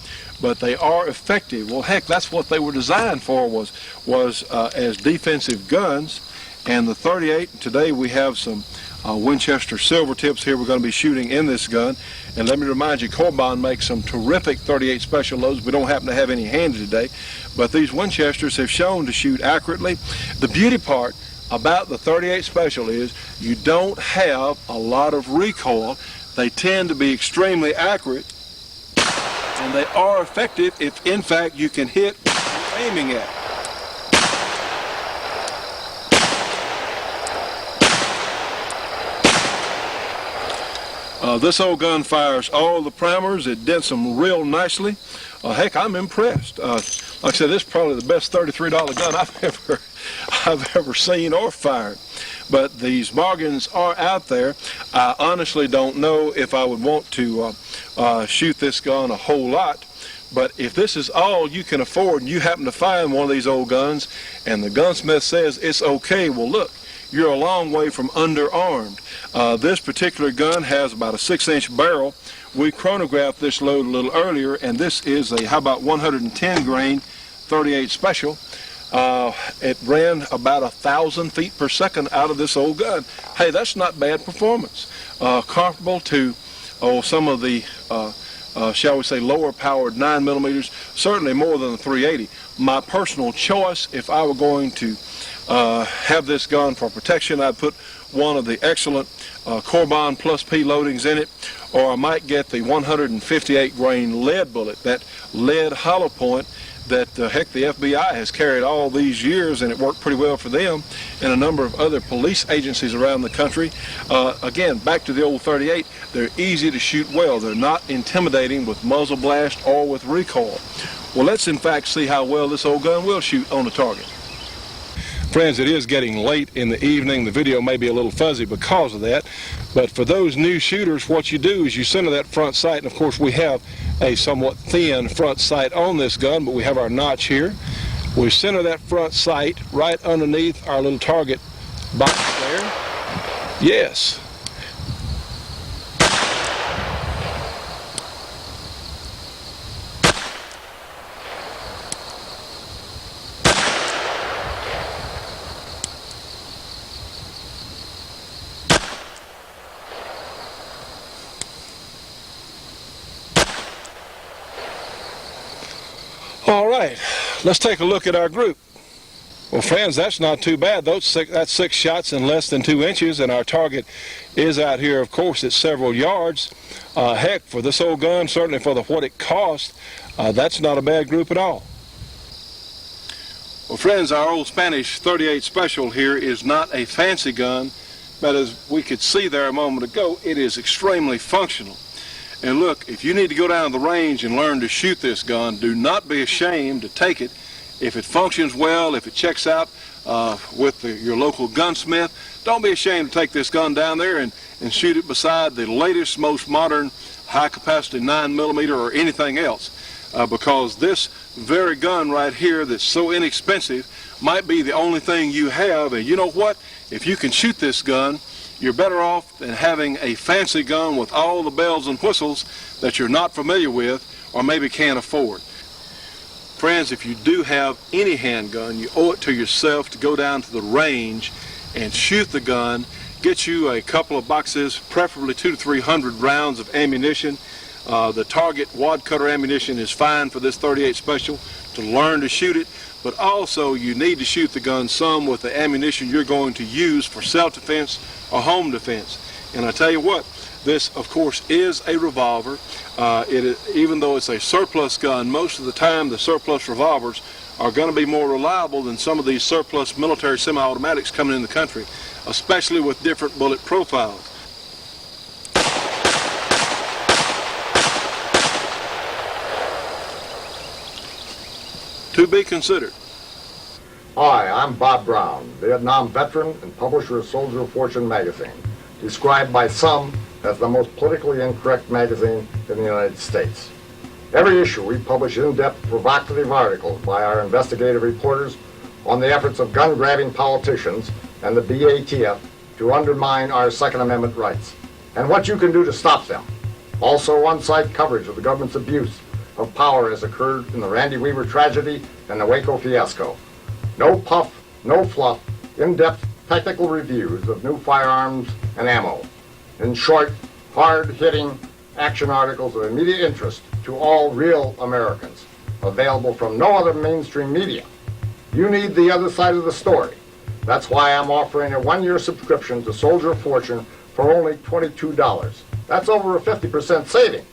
but they are effective. Well, heck, that's what they were designed for, was as defensive guns. And the 38, today we have some Winchester silver tips here we're going to be shooting in this gun. And let me remind you, Corbon makes some terrific 38 Special loads. We don't happen to have any handy today, but these Winchesters have shown to shoot accurately. The beauty part about the 38 Special is you don't have a lot of recoil. They tend to be extremely accurate, and they are effective if, in fact, you can hit what you're aiming at. This old gun fires all the primers. It dents them real nicely. Heck, I'm impressed. Like I said, this is probably the best $33 gun I've ever seen or fired. But these bargains are out there. I honestly don't know if I would want to shoot this gun a whole lot. But if this is all you can afford, and you happen to find one of these old guns, and the gunsmith says it's okay, well, look, you're a long way from underarmed. This particular gun has about a 6-inch barrel. We chronographed this load a little earlier, and this is a, how about 110 grain 38 Special. It ran about 1,000 feet per second out of this old gun. Hey, that's not bad performance. Comparable to some of the, shall we say, lower powered 9mm, certainly more than the 380. My personal choice, if I were going to have this gun for protection, I'd put one of the excellent Corbon Plus P loadings in it, or I might get the 158 grain lead bullet, that lead hollow point that heck, the FBI has carried all these years, and it worked pretty well for them and a number of other police agencies around the country. Again, back to the old 38, they're easy to shoot well. They're not intimidating with muzzle blast or with recoil. Well, let's in fact see how well this old gun will shoot on the target. Friends, it is getting late in the evening. The video may be a little fuzzy because of that. But for those new shooters, what you do is you center that front sight. And of course, we have a somewhat thin front sight on this gun, but we have our notch here. We center that front sight right underneath our little target box there. Yes. All right, let's take a look at our group. Well, friends, that's not too bad. That's 6 shots in less than 2 inches, and our target is out here, of course, at several yards. Heck, for this old gun, certainly for what it cost, that's not a bad group at all. Well, friends, our old Spanish 38 Special here is not a fancy gun, but as we could see there a moment ago, it is extremely functional. And look, if you need to go down to the range and learn to shoot this gun, do not be ashamed to take it. If it functions well, if it checks out with your local gunsmith, don't be ashamed to take this gun down there and shoot it beside the latest, most modern, high-capacity 9mm or anything else. Because this very gun right here that's so inexpensive might be the only thing you have. And you know what? If you can shoot this gun, you're better off than having a fancy gun with all the bells and whistles that you're not familiar with or maybe can't afford. Friends, if you do have any handgun, you owe it to yourself to go down to the range and shoot the gun. Get you a couple of boxes, preferably 200 to 300 rounds of ammunition. The Target wad cutter ammunition is fine for this 38 Special to learn to shoot it, but also you need to shoot the gun some with the ammunition you're going to use for self-defense or home defense. And I tell you what, this, of course, is a revolver. Even though it's a surplus gun, most of the time the surplus revolvers are going to be more reliable than some of these surplus military semi-automatics coming in the country, especially with different bullet profiles. To be considered. Hi, I'm Bob Brown, Vietnam veteran and publisher of Soldier of Fortune magazine, described by some as the most politically incorrect magazine in the United States. Every issue we publish in-depth, provocative articles by our investigative reporters on the efforts of gun-grabbing politicians and the BATF to undermine our Second Amendment rights, and what you can do to stop them. Also on-site coverage of the government's abuse of power has occurred in the Randy Weaver tragedy and the Waco fiasco. No puff, no fluff, in-depth technical reviews of new firearms and ammo. In short, hard-hitting action articles of immediate interest to all real Americans, available from no other mainstream media. You need the other side of the story. That's why I'm offering a 1-year subscription to Soldier of Fortune for only $22. That's over a 50% saving.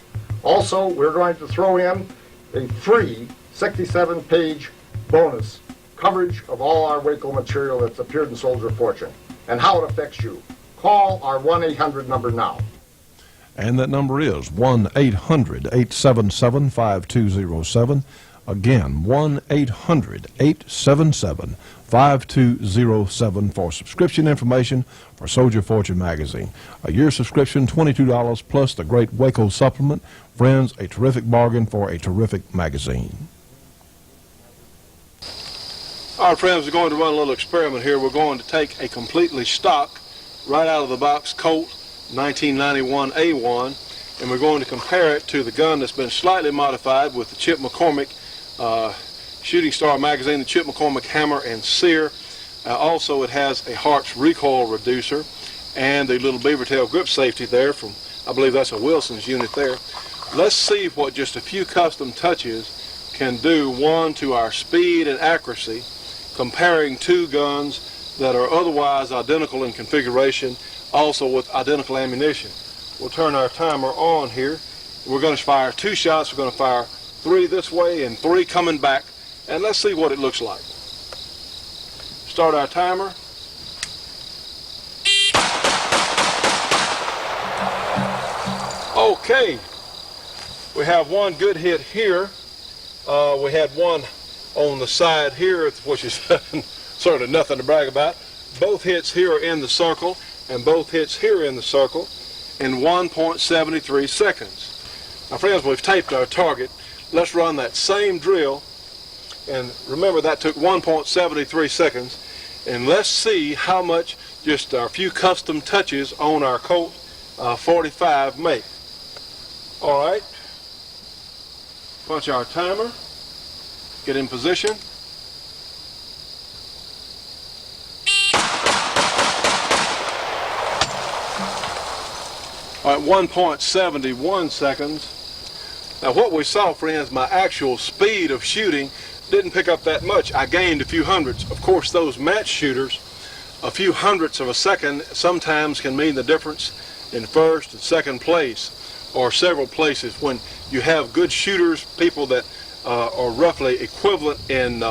Also, we're going to throw in a free 67-page bonus coverage of all our Waco material that's appeared in Soldier of Fortune and how it affects you. Call our 1-800 number now. And that number is 1-800-877-5207. Again, 1-800-877-5207 for subscription information for Soldier of Fortune magazine. A year subscription, $22 plus the great Waco supplement. Friends, a terrific bargain for a terrific magazine. All right, friends, we're going to run a little experiment here. We're going to take a completely stock, right out of the box Colt 1991 A1, and we're going to compare it to the gun that's been slightly modified with the Chip McCormick Shooting Star magazine, the Chip McCormick Hammer and Sear. Also, it has a Hart's recoil reducer and a little beaver tail grip safety there from, I believe that's a Wilson's unit there. Let's see what just a few custom touches can do, one, to our speed and accuracy, comparing two guns that are otherwise identical in configuration, also with identical ammunition. We'll turn our timer on here. We're going to fire 2 shots. We're going to fire 3 this way and 3 coming back, and let's see what it looks like. Start our timer. Okay, we have one good hit here. We had one on the side here, which is certainly nothing to brag about. Both hits here are in the circle, and both hits here in the circle in 1.73 seconds. Now, friends, we've taped our target. Let's run that same drill, and remember that took 1.73 seconds, and let's see how much just a few custom touches on our Colt 45 make. All right, punch our timer, get in position. All right, 1.71 seconds. Now what we saw, friends, my actual speed of shooting didn't pick up that much. I gained a few hundredths. Of course, those match shooters, a few hundredths of a second sometimes can mean the difference in first and second place, or several places. When you have good shooters, people that are roughly equivalent in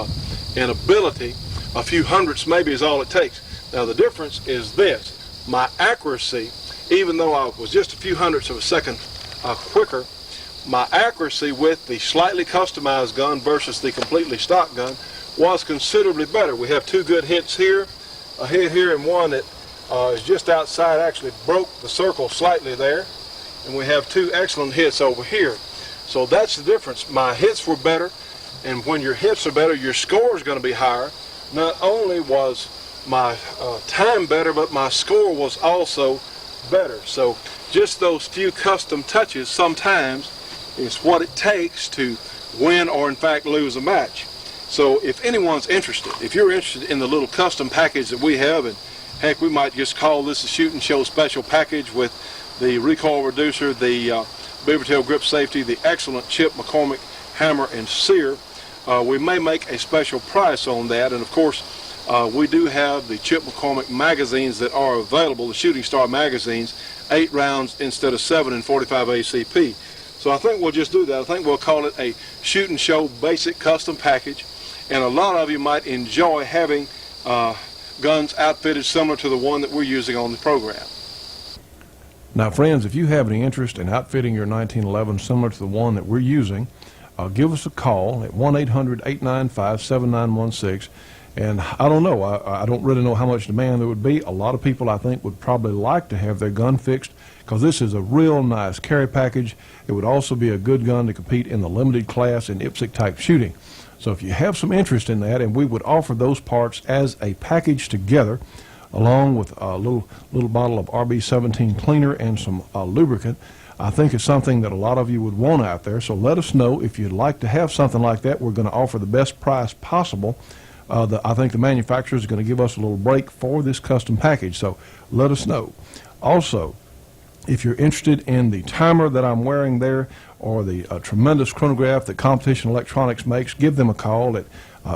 ability, a few hundredths maybe is all it takes. Now the difference is this: my accuracy, even though I was just a few hundredths of a second quicker, my accuracy with the slightly customized gun versus the completely stock gun was considerably better. We have two good hits here, a hit here and one that is just outside, actually broke the circle slightly there, and we have two excellent hits over here. So that's the difference. My hits were better, and when your hits are better, your score is going to be higher. Not only was my time better, but my score was also better. So just those few custom touches sometimes is what it takes to win or in fact lose a match. So if anyone's interested, if you're interested in the little custom package that we have, and heck, we might just call this a Shootin' Show special package with the recoil reducer, the beaver tail grip safety, the excellent Chip McCormick hammer and sear, we may make a special price on that. And of course, we do have the Chip McCormick magazines that are available, the Shooting Star magazines, 8 rounds instead of 7 and 45 ACP. So I think we'll just do that. I think we'll call it a Shootin' Show basic custom package, and a lot of you might enjoy having guns outfitted similar to the one that we're using on the program. Now, friends, if you have any interest in outfitting your 1911 similar to the one that we're using, give us a call at 1-800-895-7916. And I don't know, I don't really know how much demand there would be. A lot of people, I think, would probably like to have their gun fixed, because this is a real nice carry package. It would also be a good gun to compete in the limited class in IPSC type shooting. So if you have some interest in that, and we would offer those parts as a package together, along with a little bottle of RB17 cleaner and some lubricant, I think it's something that a lot of you would want out there. So let us know if you'd like to have something like that. We're going to offer the best price possible. I think the manufacturer is going to give us a little break for this custom package, so let us know. Also, if you're interested in the timer that I'm wearing there, or the tremendous chronograph that Competition Electronics makes, give them a call at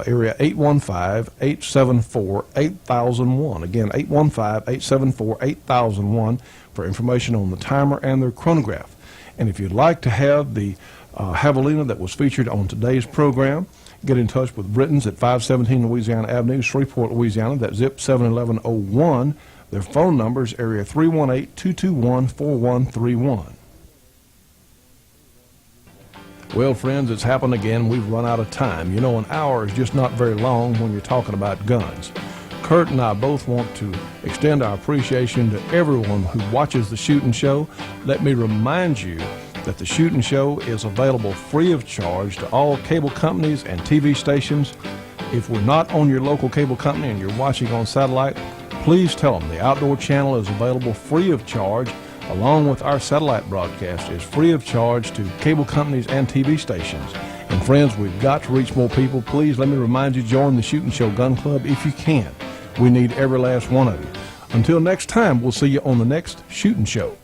area 815-874-8001. Again, 815-874-8001 for information on the timer and their chronograph. And if you'd like to have the javelina that was featured on today's program, get in touch with Britton's at 517 Louisiana Avenue, Shreveport, Louisiana. That's zip 71101. Their phone number is area 318-221-4131. Well, friends, it's happened again. We've run out of time. You know, an hour is just not very long when you're talking about guns. Kurt and I both want to extend our appreciation to everyone who watches the Shootin' Show. Let me remind you that the Shootin' Show is available free of charge to all cable companies and TV stations. If we're not on your local cable company and you're watching on satellite, please tell them the Outdoor Channel is available free of charge, along with our satellite broadcast is free of charge to cable companies and TV stations. And friends, we've got to reach more people. Please let me remind you, join the Shootin' Show Gun Club if you can. We need every last one of you. Until next time, we'll see you on the next Shootin' Show.